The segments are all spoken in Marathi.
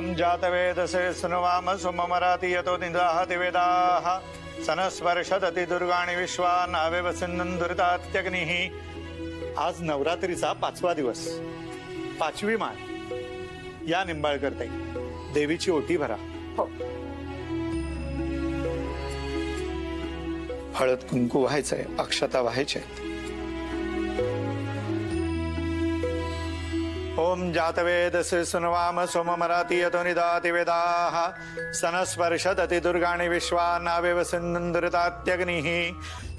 ओम जातवेदसे सुनवाम सुममराति यतो निदाहति वेदाः सनस्पर्शदति दुर्गाणि विश्वा नावे वसिन्नं दुरितात्यग्निः। आज नवरात्रीचा 5वा दिवस, 5वी माळ। या निंबाळकर ताई, देवीची ओटी भरा। हो। हळद कुंकू व्हायचंय, अक्षता व्हायचे। ओम जातवेदसे सुनवाम सोममराति यतो निदाति वेदाः सनस्पर्शदति दुर्गाणि विश्वा नावे वसिन्नं दुरितात्यग्निः।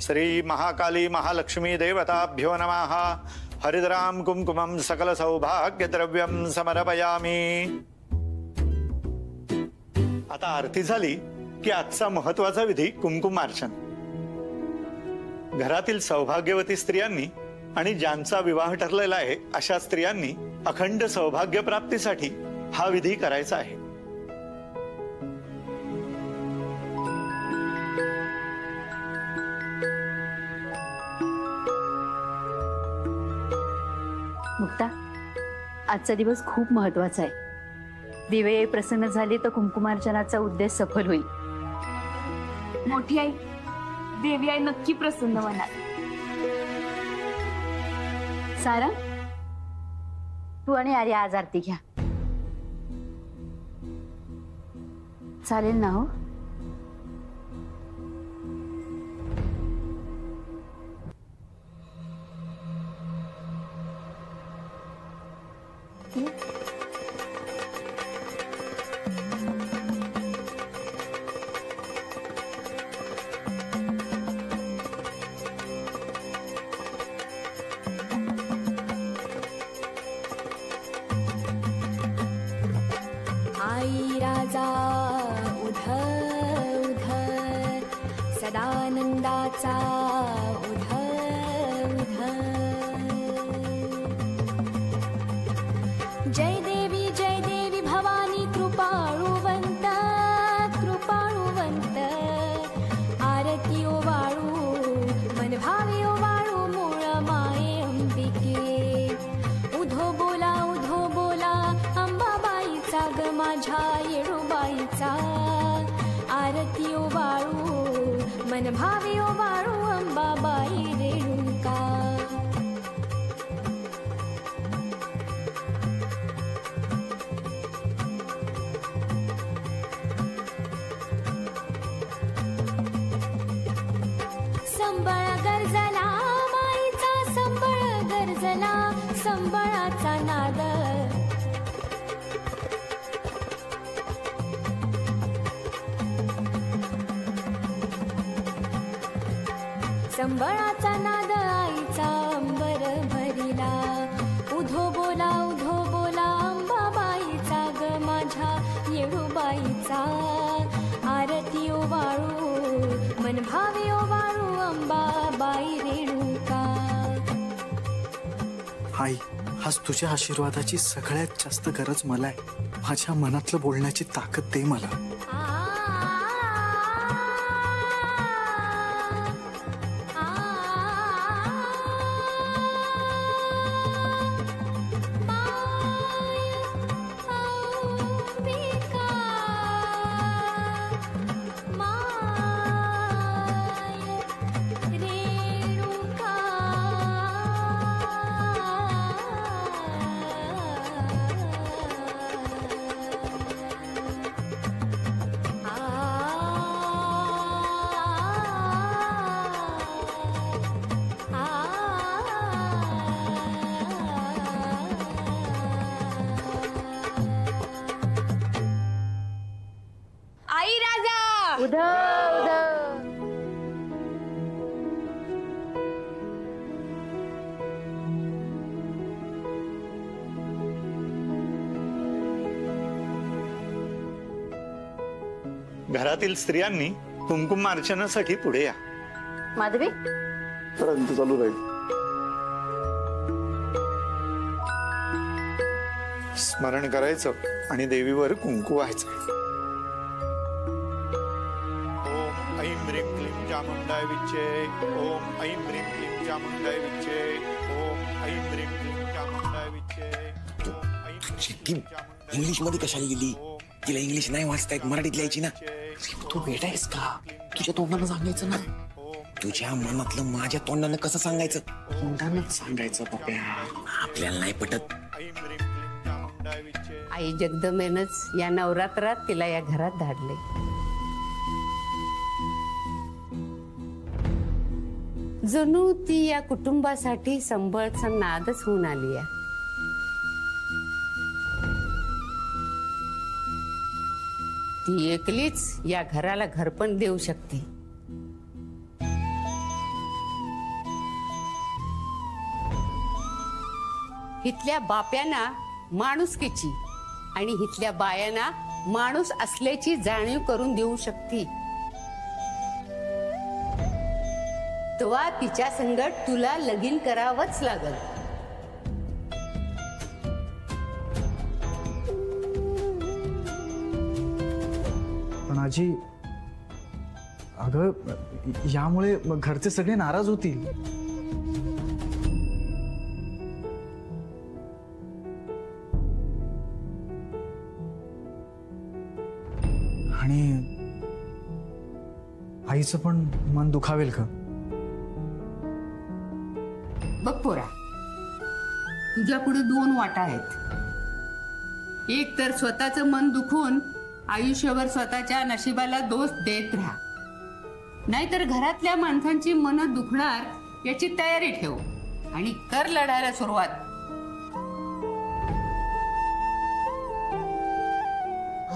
श्री महाकाली महालक्ष्मी देवताभ्यो नमः। हरिद्राम कुंकुमं सकल सौभाग्य द्रव्यं समर्पयामि। आता आरती झाली की आजचा महत्वाचा विधी कुंकुमार्चन। घरातील सौभाग्यवती स्त्रियांनी आणि ज्यांचा विवाह ठरलेला आहे अशा स्त्रियांनी अखंड सौभाग्य प्राप्तीसाठी हा विधी करायचा आहे। मुक्ता, आजचा दिवस खूप महत्वाचा आहे। दिवे प्रसन्न झाले तर कुंकुमार्चनाचा उद्देश सफल होईल। मोठी आई, देवी आई नक्की प्रसन्न होणार। सारा, तू आणि आर्या आज आरती घ्या, चालेल ना? हो, आई राजा उध उध सदानंदाचा उध उध। जय देवी भवानी कृपाळुवंत कृपाळुवंत। आरती ओवाळू मन भावे ओवाळू मूळ माये अंबिके। उधो बोला अंबाबाईचा ग माझ्या येळूबाईचा। आरती ओवाळू मन भावे ओवाळू अंबाबाई रेणुका। संबळ गरजला माईचा संबळ गरजला संबळाचा नाद। संबळाचा नाद आईचा अंबर भरिला। उधो बोला अंबाबाईचा ग माझ्या येळूबाईचा। आरती ओवाळू मन भावे ओवाळू अंबाबाई रेणुका। आई, आज तुझ्या आशीर्वादाची सगळ्यात जास्त गरज मला आहे। माझ्या मनातलं बोलण्याची ताकद दे मला। आई राजा उध उध। घरातील स्त्रियांनी कुंकुमार्चनासाठी पुढे या। माधवी, चालू राहील। स्मरण करायचं आणि देवीवर कुंकू व्हायचं। ओम ऐं ह्रीं क्लीं चामुंडाय विच्चे। ओम ऐं ह्रीं क्लीं चामुंडाय विच्चे। ओम ऐं ह्रीं क्लीं चामुंडाय विच्चे। इंग्लिश मध्ये कशाला लिहिली? तिला इंग्लिश नाही वाचता येत, मराठीत लिहायची ना. तू वेडा आहेस का? तुझ्या तोंडानं सांगायचं ना. तुझ्या मनातलं माझ्या तोंडानं कसं सांगायचं? तोंडानंच सांगायचं पप्या. आपल्याला नाही पटत. आई जगदंबेनंच या नवरात्रात तिला या घरात धाडले. जणू ती या कुटुंबासाठी संबळचा नादच होऊन आली आहे. ती एकलीच या घराला घरपण देऊ शकते. इथल्या बाप्यांना माणुसकीची आणि इथल्या बायांना माणूस असल्याची जाणीव करून देऊ शकते. तेव्हा तिच्या संगत तुला लगीन करावंच लागल. पण आजी, अगं यामुळे घरचे सगळे नाराज होतील. आणि आईचं पण मन दुखावेल का? बघ पोरा, तुझ्या पुढे 2 वाटा आहेत. एक तर स्वतःचं मन दुखून आयुष्यभर स्वतःच्या नशिबाला दोष देत राहा, नाहीतर घरातल्या माणसांची मनं दुखणार याची तयारी ठेव आणि कर लढायला सुरुवात.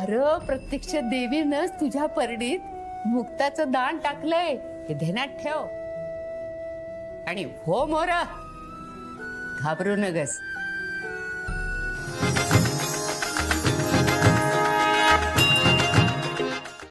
अरे प्रत्यक्ष देवीनंच तुझ्या परडीत मुक्ताचं दान टाकलंय हे ध्यानात ठेव. आणि हो मोरा, घाबरू नगस.